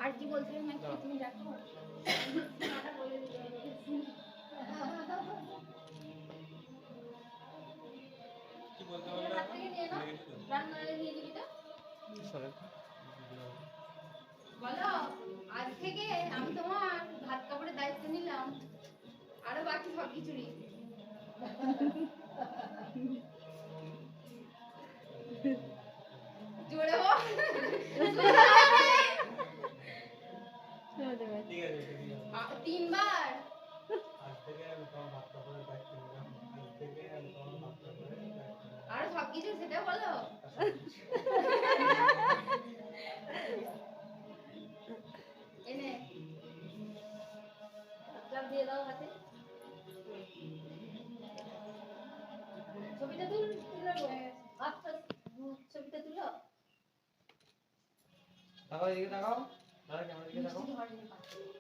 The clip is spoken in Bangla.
আর কি বলছিলাম নাকি তুমি দেখো কি বলতে বললে রান্নারে নিয়ে দিবি তো বলো আজ থেকে আমি তোমার ভাত কাপড়ের দায়িত্ব নিলাম আরো বাকি সব কিছুরই জোরে বল ঠিক আছে তিনবার আজ থেকে আমি তোমার ভাত কাপড়ের দায়িত্ব নিলাম আজ থেকে আমি তোমার ভাত কাপড়ের দায়িত্ব নিলাম আরো সব কিছু সেটা বলো এনে সব দিয়ে দাও হাতে ছবিটা তুলো আচ্ছা ছবিটা তুলো তাকাও এদিকে তাকাও দাদা ক্যামেরা দিকে তাকাও